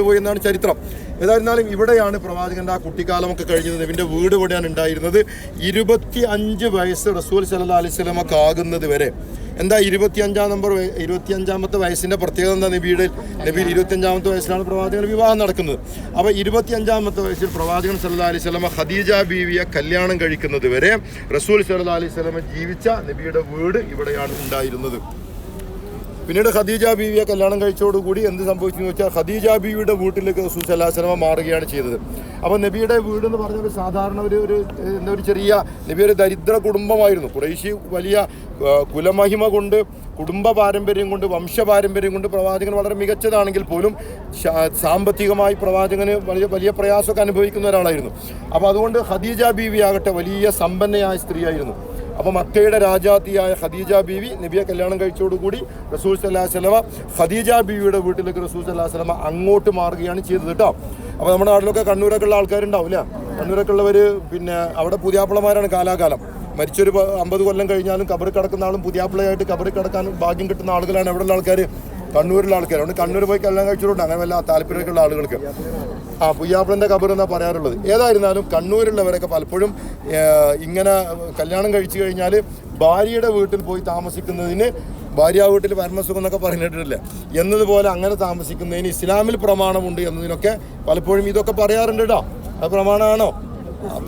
പോയി എന്നാണ് ചരിത്രം. ഏതായിരുന്നാലും ഇവിടെയാണ് പ്രവാചകന്റെ ആ കുട്ടിക്കാലമൊക്കെ കഴിഞ്ഞത്. നബിന്റെ വീട് ഇവിടെയാണ് ഉണ്ടായിരുന്നത്. 25 വയസ്സ് റസൂൽ സല്ലല്ലാഹു അലൈഹി വസല്ലമക്ക് ആകുന്നത് വരെ. എന്താ 25-ാമത്തെ വയസ്സിന്റെ പ്രത്യേകത എന്താ? നബിയിൽ 25-ാമത്തെ വയസ്സിലാണ് പ്രവാചകന്റെ വിവാഹം നടക്കുന്നത്. അപ്പോൾ 25-ാമത്തെ വയസ്സിൽ പ്രവാചകൻ സല്ലല്ലാഹു അലൈഹി വസല്ലമ ഖദീജ ബീവിയെ കല്യാണം കഴിക്കുന്നത് വരെ റസൂൽ സല്ലല്ലാഹു അലൈഹി വസല്ലമ ജീവിച്ച നബിയുടെ വീട് ഇവിടെയാണ് ഉണ്ടായിരുന്നത്. പിന്നീട് ഖദീജ ബീവിയെ കല്യാണം കഴിച്ചതോടുകൂടി എന്ത് സംഭവിച്ചെന്ന് വെച്ചാൽ ഖദീജ ബീവിയുടെ വീട്ടിലേക്ക് റസൂൽ സല്ലല്ലാഹു അലൈഹി വസല്ലമ മാറുകയാണ് ചെയ്തത്. അപ്പോൾ നബിയുടെ വീട് എന്ന് പറഞ്ഞാൽ സാധാരണ ഒരു ചെറിയ നബി ഒരു ദരിദ്ര കുടുംബമായിരുന്നു. ഖുറൈശി വലിയ കുലമഹിമ കൊണ്ട്, കുടുംബ പാരമ്പര്യം കൊണ്ട്, വംശപാരമ്പര്യം കൊണ്ട് പ്രവാചകൻ വളരെ മികച്ചതാണെങ്കിൽ പോലും സാമ്പത്തികമായി പ്രവാചകന് വലിയ പ്രയാസമൊക്കെ അനുഭവിക്കുന്ന ഒരാളായിരുന്നു. അപ്പോൾ അതുകൊണ്ട് ഖദീജ ബീവി ആകട്ടെ വലിയ സമ്പന്നയായ സ്ത്രീയായിരുന്നു. അപ്പോൾ മക്കയുടെ രാജാത്തിയായ ഖദീജ ബീവി നബിയെ കല്യാണം കഴിച്ചതോടുകൂടി റസൂൽ സല്ലല്ലാഹു അലൈഹി വസല്ലമ ഖദീജ ബീവിയുടെ വീട്ടിലേക്ക് റസൂൽ സല്ലല്ലാഹു അലൈഹി വസല്ലമ അങ്ങോട്ട് മാറുകയാണ് ചെയ്തത് കേട്ടോ. അപ്പോൾ നമ്മുടെ നാട്ടിലൊക്കെ കണ്ണൂരൊക്കെ ഉള്ള ആൾക്കാരുണ്ടാവില്ല. കണ്ണൂരൊക്കെ ഉള്ളവർ പിന്നെ അവിടെ പുതിയാപ്പിളമാരാണ് കാലാകാലം. മരിച്ചൊരു 50 കൊല്ലം കഴിഞ്ഞാലും കബറിൽ കിടക്കുന്ന ആളും പുതിയാപ്പിളയായിട്ട് കബറിൽ കിടക്കാൻ ഭാഗ്യം കിട്ടുന്ന ആളുകളാണ് എവിടെയുള്ള ആൾക്കാർ? കണ്ണൂരിലുള്ള ആൾക്കാർ. അതുകൊണ്ട് കണ്ണൂർ പോയി കല്യാണം കഴിച്ചിട്ടുണ്ട് അങ്ങനെ വല്ല താല്പര്യമൊക്കെയുള്ള ആളുകൾക്ക് പുയ്യാപ്പിളൻ്റെ കബർ എന്നാണ് പറയാറുള്ളത്. ഏതായിരുന്നാലും കണ്ണൂരുള്ളവരൊക്കെ പലപ്പോഴും ഇങ്ങനെ കല്യാണം കഴിച്ചു കഴിഞ്ഞാൽ ഭാര്യയുടെ വീട്ടിൽ പോയി താമസിക്കുന്നതിന് ഭാര്യ വീട്ടിൽ പരമസുഖം എന്നൊക്കെ പറഞ്ഞിട്ടില്ല എന്നതുപോലെ അങ്ങനെ താമസിക്കുന്നതിന് ഇസ്ലാമിൽ പ്രമാണമുണ്ട് എന്നതിനൊക്കെ പലപ്പോഴും ഇതൊക്കെ പറയാറുണ്ട് കേട്ടോ. അത് പ്രമാണമാണോ?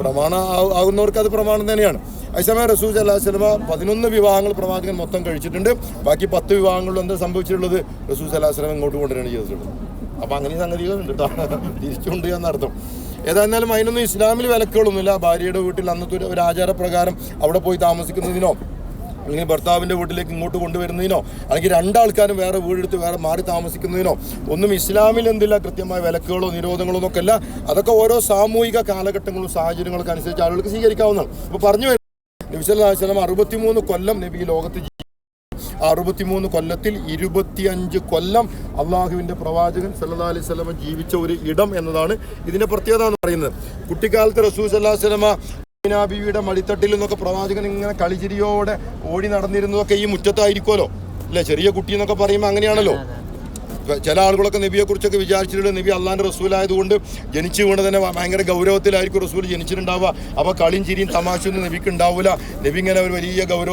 പ്രമാണം ആകുന്നവർക്ക് അത് പ്രമാണം തന്നെയാണ്. അതേസമയം റസൂൽ സല്ലല്ലാഹു അലൈഹി വസല്ലമ 11 വിവാഹങ്ങൾ പ്രവാചകൻ മൊത്തം കഴിച്ചിട്ടുണ്ട്. ബാക്കി 10 വിവാഹങ്ങളിൽ എന്താ സംഭവിച്ചിട്ടുള്ളത്? റസൂൽ സല്ലല്ലാഹു അലൈഹി വസല്ലമ ഇങ്ങോട്ട് കൊണ്ടുവരികയാണ് ചെയ്തിട്ടുള്ളത്. അപ്പോൾ അങ്ങനെ സംഗതികളുണ്ട് കേട്ടോ, തിരിച്ചുകൊണ്ട് എന്നർത്ഥം. ഏതായിരുന്നാലും അതിനൊന്നും ഇസ്ലാമിൽ വിലക്കുകളൊന്നുമില്ല. ഭാര്യയുടെ വീട്ടിൽ അന്നത്തെ ഒരു ആചാരപ്രകാരം അവിടെ പോയി താമസിക്കുന്നതിനോ അല്ലെങ്കിൽ ഭർത്താവിൻ്റെ വീട്ടിലേക്ക് ഇങ്ങോട്ട് കൊണ്ടുവരുന്നതിനോ അല്ലെങ്കിൽ രണ്ടാൾക്കാരും വേറെ വീടെടുത്ത് വേറെ മാറി താമസിക്കുന്നതിനോ ഒന്നും ഇസ്ലാമിൽ എന്തില്ല കൃത്യമായ വിലക്കുകളോ നിരോധനങ്ങളോ എന്നൊക്കെ അല്ല. അതൊക്കെ ഓരോ സാമൂഹിക കാലഘട്ടങ്ങളും സാഹചര്യങ്ങളൊക്കെ അനുസരിച്ച് ആളുകൾക്ക് സ്വീകരിക്കാവുന്നതാണ്. അപ്പോൾ പറഞ്ഞു വരുന്നത് നബി സല്ലല്ലാഹു അലൈഹി വസല്ലം 63 കൊല്ലം നബി ലോകത്ത് ജീവിച്ചു. ആ 63 കൊല്ലത്തിൽ 25 കൊല്ലം അള്ളാഹുവിൻ്റെ പ്രവാചകൻ സല്ലല്ലാഹു അലൈഹി വസല്ലം ജീവിച്ച ഒരു ഇടം എന്നതാണ് ഇതിൻ്റെ പ്രത്യേകത എന്ന് പറയുന്നത്. കുട്ടിക്കാലത്ത് റസൂൽ സല്ലല്ലാഹു അലൈഹി വസല്ലം ബീവിയുടെ മടിത്തട്ടിൽ നിന്നൊക്കെ പ്രവാചകൻ ഇങ്ങനെ കളിചിരിയോടെ ഓടി നടന്നിരുന്നതൊക്കെ ഈ മുറ്റത്തായിരിക്കുമല്ലോ അല്ലേ? ചെറിയ കുട്ടി എന്നൊക്കെ പറയുമ്പോൾ അങ്ങനെയാണല്ലോ. ചില ആളുകളൊക്കെ നബിയെക്കുറിച്ചൊക്കെ വിചാരിച്ചിട്ടുണ്ട് നബി അള്ളാഹിൻ്റെ റസൂലായതുകൊണ്ട് ജനിച്ചു വീണ് തന്നെ ഭയങ്കര ഗൗരവത്തിലായിരിക്കും റസൂൽ ജനിച്ചിട്ടുണ്ടാവുക. അപ്പോൾ കളിയും ചിരിയും തമാശയൊന്നും നബിക്ക് ഉണ്ടാവില്ല. നബി ഇങ്ങനെ ഒരു വലിയ ഗൗരവ